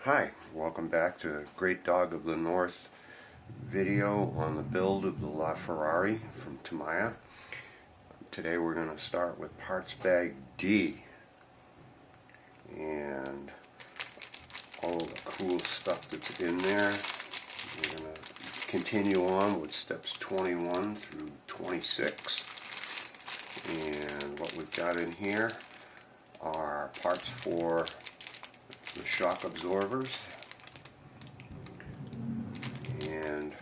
Hi, welcome back to Great Dog of the North video on the build of the LaFerrari from Tamiya. Today we're going to start with parts bag D and all the cool stuff that's in there. We're going to continue on with steps 21 through 26, and what we've got in here are parts for the shock absorbers, and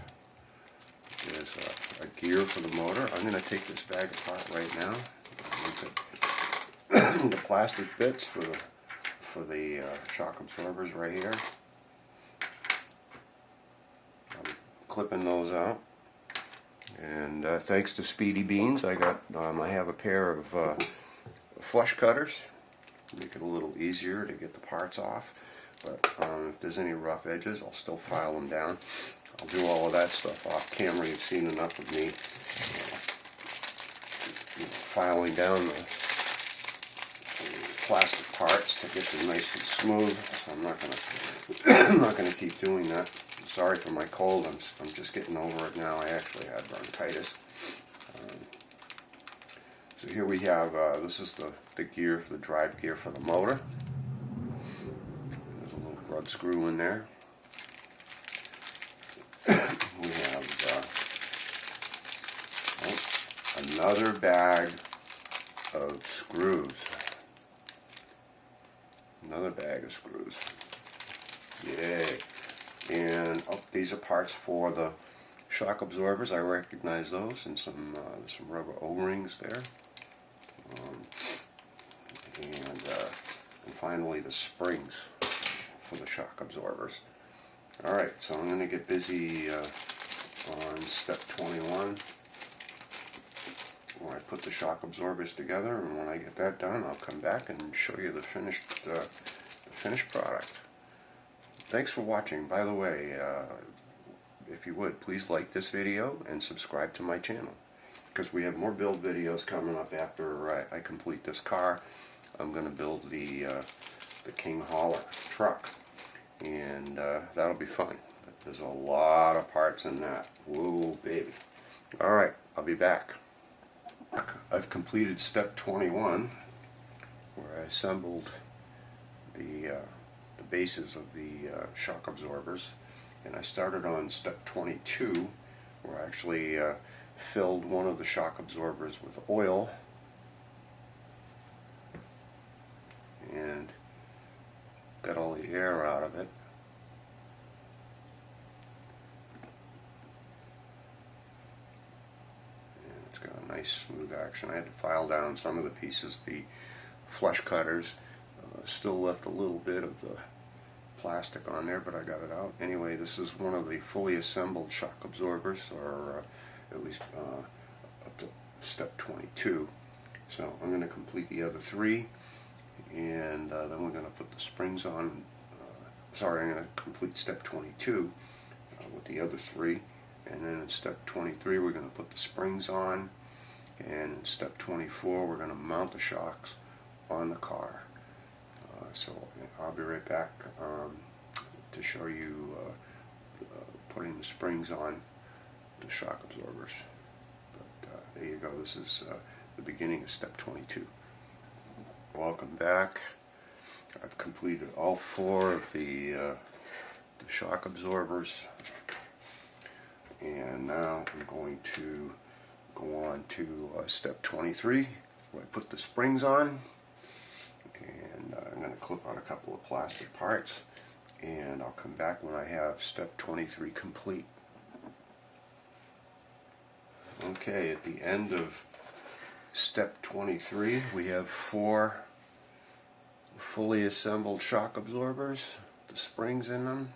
there's a gear for the motor. I'm going to take this bag apart right now. Look at the plastic bits for the shock absorbers right here. I'm clipping those out, and thanks to Speedy Beans, I have a pair of flush cutters. Make it a little easier to get the parts off, but if there's any rough edges, I'll still file them down. I'll do all of that stuff off camera. You've seen enough of me filing down the plastic parts to get them nice and smooth. So I'm not gonna keep doing that. Sorry for my cold. I'm just getting over it now. I actually had bronchitis. So here we have, this is the gear, the drive gear for the motor. There's a little grub screw in there. We have another bag of screws. Another bag of screws. Yay. And these are parts for the shock absorbers. I recognize those, and some rubber O-rings there. And finally the springs for the shock absorbers. Alright, so I'm going to get busy on step 21, where I put the shock absorbers together, and when I get that done, I'll come back and show you the finished product. Thanks for watching. By the way, if you would, please like this video and subscribe to my channel, because we have more build videos coming up after I complete this car. I'm going to build the King Hauler truck, and that'll be fun. There's a lot of parts in that. Whoa, baby. Alright, I'll be back. I've completed step 21, where I assembled the bases of the shock absorbers, and I started on step 22, where I actually filled one of the shock absorbers with oil and got all the air out of it. And it's got a nice smooth action. I had to file down some of the pieces. The flush cutters still left a little bit of the plastic on there, but I got it out. Anyway, this is one of the fully assembled shock absorbers, or at least up to step 22. So I'm going to complete the other three, and then we're going to put the springs on. Sorry, I'm going to complete step 22 with the other three, and then in step 23 we're going to put the springs on, and in step 24 we're going to mount the shocks on the car. So I'll be right back to show you putting the springs on the shock absorbers. But there you go. This is the beginning of step 22. Welcome back. I've completed all four of the shock absorbers, and now I'm going to go on to step 23, where I put the springs on, and I'm going to clip on a couple of plastic parts, and I'll come back when I have step 23 complete. Okay, at the end of step 23 we have four fully assembled shock absorbers, the springs in them,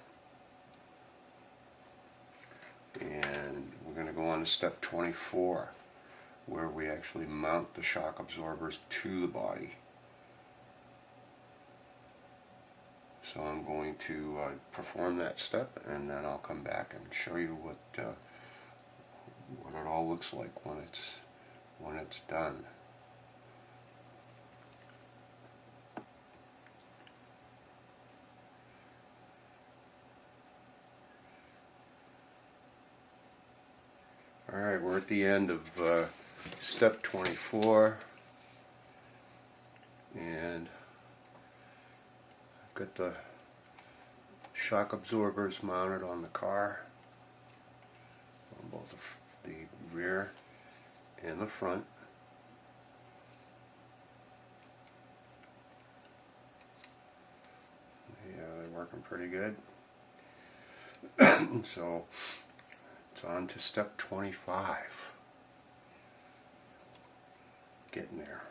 and we're going to go on to step 24, where we actually mount the shock absorbers to the body. So I'm going to perform that step, and then I'll come back and show you what it all looks like when it's done. Alright, we're at the end of step 24, and I've got the shock absorbers mounted on the car, on both the rear and the front. Yeah, they're working pretty good. So it's on to step 25. Getting there.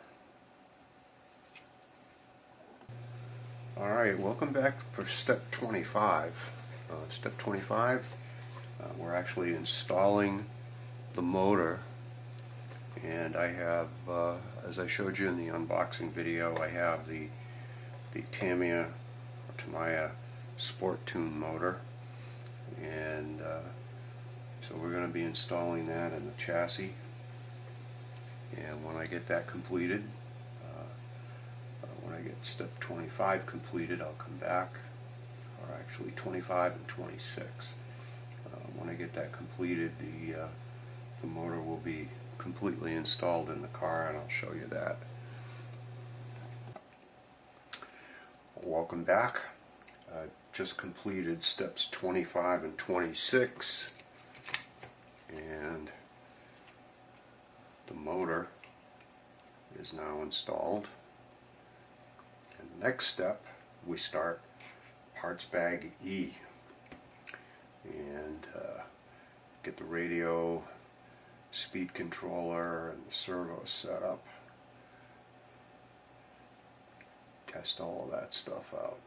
Alright, welcome back for step 25. Step 25, we're actually installing the motor, and I have, as I showed you in the unboxing video, I have the Tamiya Sport Tune motor, and so we're going to be installing that in the chassis. And when I get that completed, when I get step 25 completed, I'll come back, or actually 25 and 26. When I get that completed, the motor will be completely installed in the car, and I'll show you that. Welcome back. I just completed steps 25 and 26, and the motor is now installed. And the next step, we start parts bag E, and get the radio, speed controller, and the servo set up. Test all of that stuff out.